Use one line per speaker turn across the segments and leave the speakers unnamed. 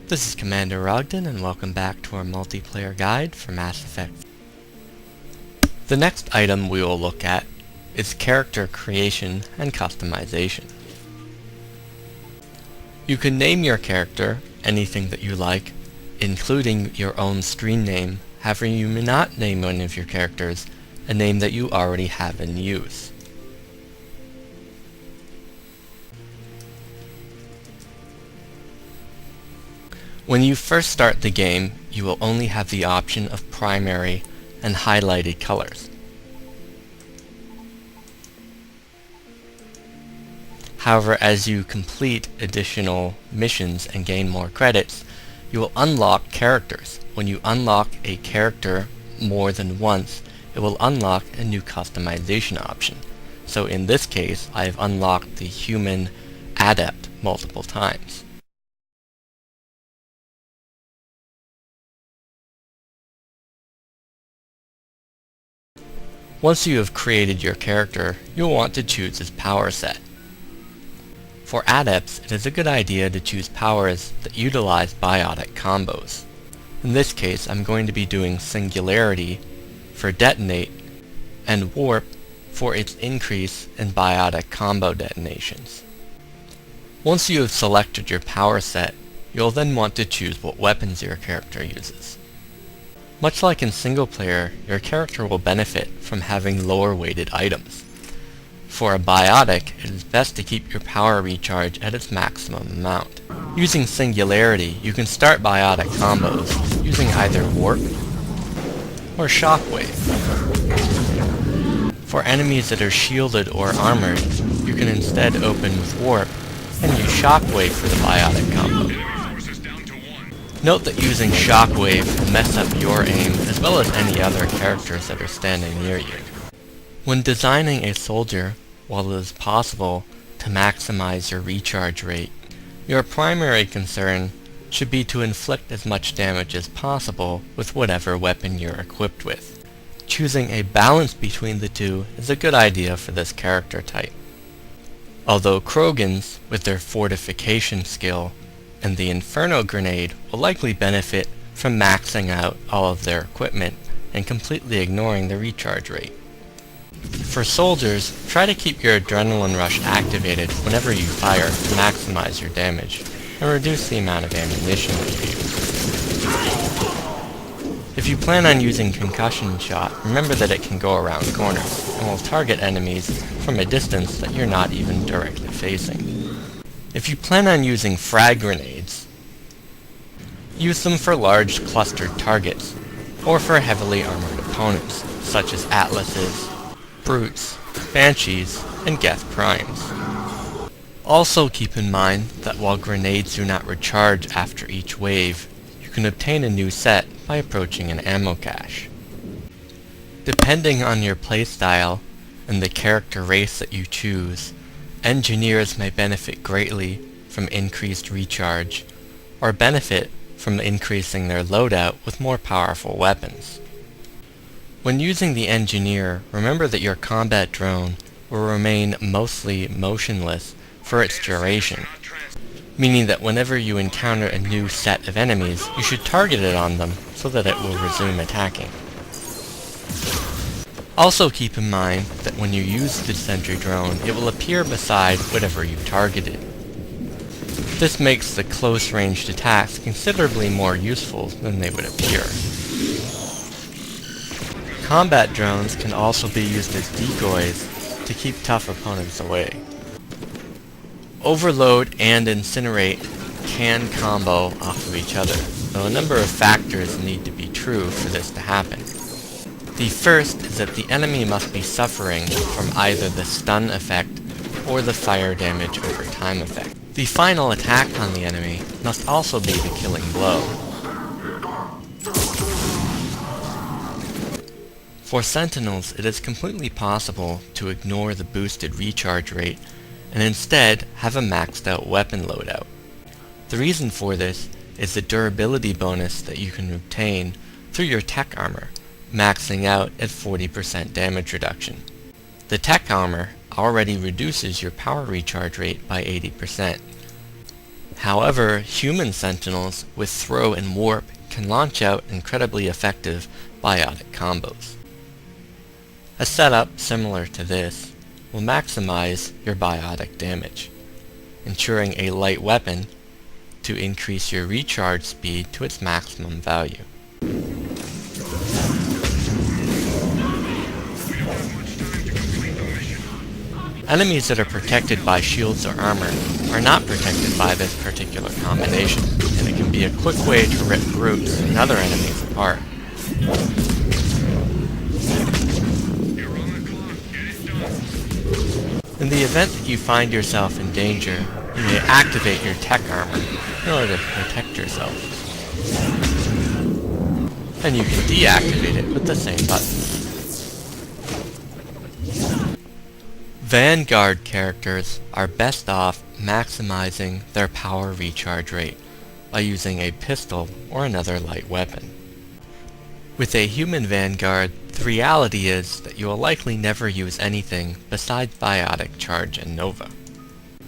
This is Commander Ogden, and welcome back to our multiplayer guide for Mass Effect. The next item we will look at is character creation and customization. You can name your character anything that you like, including your own screen name. However, you may not name one of your characters a name that you already have in use. When you first start the game, you will only have the option of primary and highlighted colors. However, as you complete additional missions and gain more credits, you will unlock characters. When you unlock a character more than once, it will unlock a new customization option. So in this case, I have unlocked the human adept multiple times. Once you have created your character, you will want to choose his power set. For adepts, it is a good idea to choose powers that utilize biotic combos. In this case, I'm going to be doing Singularity for Detonate and Warp for its increase in biotic combo detonations. Once you have selected your power set, you'll then want to choose what weapons your character uses. Much like in single player, your character will benefit from having lower weighted items. For a biotic, it is best to keep your power recharge at its maximum amount. Using Singularity, you can start biotic combos using either Warp or Shockwave. For enemies that are shielded or armored, you can instead open with Warp and use Shockwave for the biotic combo. Note that using Shockwave will mess up your aim as well as any other characters that are standing near you. When designing a soldier, while it is possible to maximize your recharge rate, your primary concern should be to inflict as much damage as possible with whatever weapon you're equipped with. Choosing a balance between the two is a good idea for this character type. Although Krogans, with their fortification skill, and the Inferno Grenade will likely benefit from maxing out all of their equipment and completely ignoring the recharge rate. For soldiers, try to keep your Adrenaline Rush activated whenever you fire to maximize your damage and reduce the amount of ammunition that you use. If you plan on using Concussion Shot, remember that it can go around corners and will target enemies from a distance that you're not even directly facing. If you plan on using frag grenades, use them for large clustered targets, or for heavily armored opponents, such as Atlases, Brutes, Banshees, and Geth Primes. Also keep in mind that while grenades do not recharge after each wave, you can obtain a new set by approaching an ammo cache. Depending on your playstyle and the character race that you choose, engineers may benefit greatly from increased recharge, or benefit from increasing their loadout with more powerful weapons. When using the engineer, remember that your combat drone will remain mostly motionless for its duration, meaning that whenever you encounter a new set of enemies, you should target it on them so that it will resume attacking. Also keep in mind that when you use the sentry drone, it will appear beside whatever you targeted. This makes the close-ranged attacks considerably more useful than they would appear. Combat drones can also be used as decoys to keep tough opponents away. Overload and Incinerate can combo off of each other, though a number of factors need to be true for this to happen. The first is that the enemy must be suffering from either the stun effect or the fire damage over time effect. The final attack on the enemy must also be the killing blow. For Sentinels, it is completely possible to ignore the boosted recharge rate and instead have a maxed out weapon loadout. The reason for this is the durability bonus that you can obtain through your tech armor, maxing out at 40% damage reduction. The tech armor already reduces your power recharge rate by 80%. However, human Sentinels with throw and warp can launch out incredibly effective biotic combos. A setup similar to this will maximize your biotic damage, ensuring a light weapon to increase your recharge speed to its maximum value. Enemies that are protected by shields or armor are not protected by this particular combination, and it can be a quick way to rip groups and other enemies apart. In the event that you find yourself in danger, you may activate your tech armor in order to protect yourself. And you can deactivate it with the same button. Vanguard characters are best off maximizing their power recharge rate by using a pistol or another light weapon. With a human Vanguard, the reality is that you will likely never use anything besides Biotic Charge and Nova.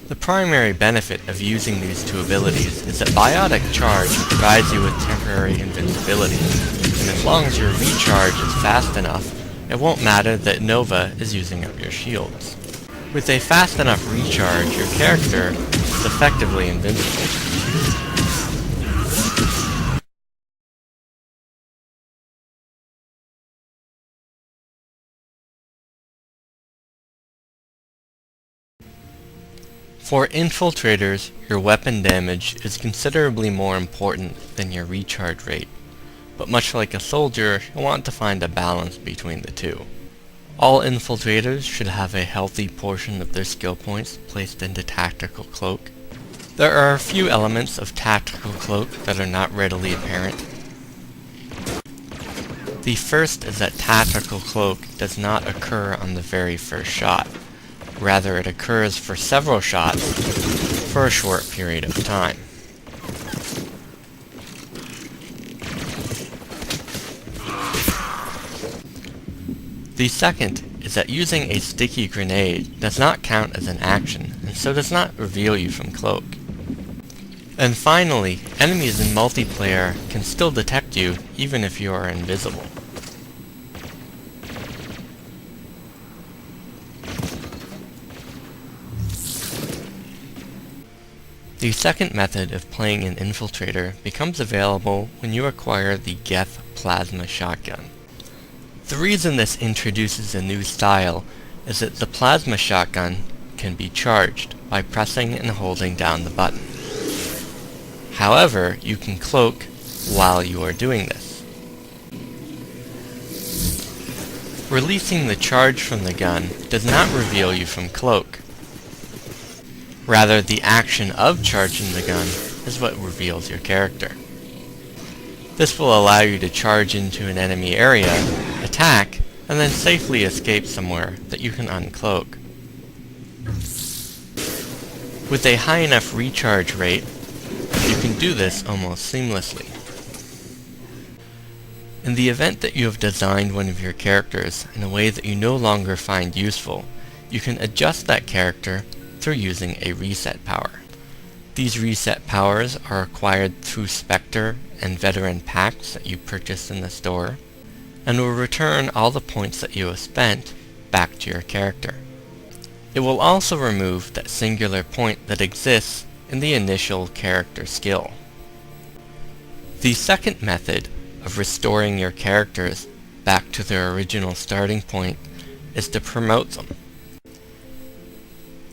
The primary benefit of using these two abilities is that Biotic Charge provides you with temporary invincibility, and as long as your recharge is fast enough, it won't matter that Nova is using up your shields. With a fast enough recharge, your character is effectively invincible. For infiltrators, your weapon damage is considerably more important than your recharge rate, but much like a soldier, you'll want to find a balance between the two. All infiltrators should have a healthy portion of their skill points placed into Tactical Cloak. There are a few elements of Tactical Cloak that are not readily apparent. The first is that Tactical Cloak does not occur on the very first shot. Rather, it occurs for several shots for a short period of time. The second is that using a sticky grenade does not count as an action, and so does not reveal you from cloak. And finally, enemies in multiplayer can still detect you even if you are invisible. The second method of playing an infiltrator becomes available when you acquire the Geth Plasma Shotgun. The reason this introduces a new style is that the plasma shotgun can be charged by pressing and holding down the button. However, you can cloak while you are doing this. Releasing the charge from the gun does not reveal you from cloak. Rather, the action of charging the gun is what reveals your character. This will allow you to charge into an enemy area, attack, and then safely escape somewhere that you can uncloak. With a high enough recharge rate, you can do this almost seamlessly. In the event that you have designed one of your characters in a way that you no longer find useful, you can adjust that character through using a reset power. These reset powers are acquired through Spectre and Veteran packs that you purchase in the store, and will return all the points that you have spent back to your character. It will also remove that singular point that exists in the initial character skill. The second method of restoring your characters back to their original starting point is to promote them.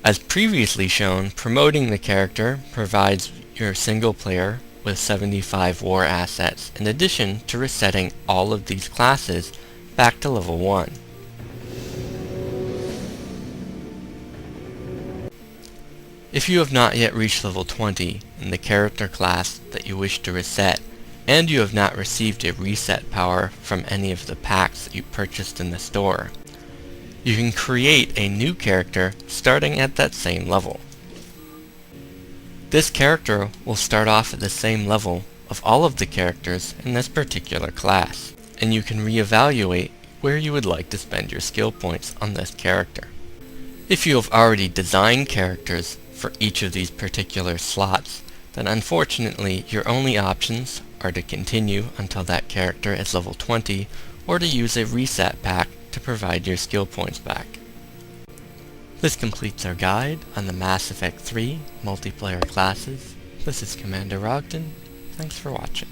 As previously shown, promoting the character provides your single player with 75 war assets, in addition to resetting all of these classes back to level 1. If you have not yet reached level 20 in the character class that you wish to reset, and you have not received a reset power from any of the packs that you purchased in the store, you can create a new character starting at that same level. This character will start off at the same level of all of the characters in this particular class, and you can reevaluate where you would like to spend your skill points on this character. If you have already designed characters for each of these particular slots, then unfortunately your only options are to continue until that character is level 20, or to use a reset pack to provide your skill points back. This completes our guide on the Mass Effect 3 multiplayer classes. This is Commander Ogden. Thanks for watching.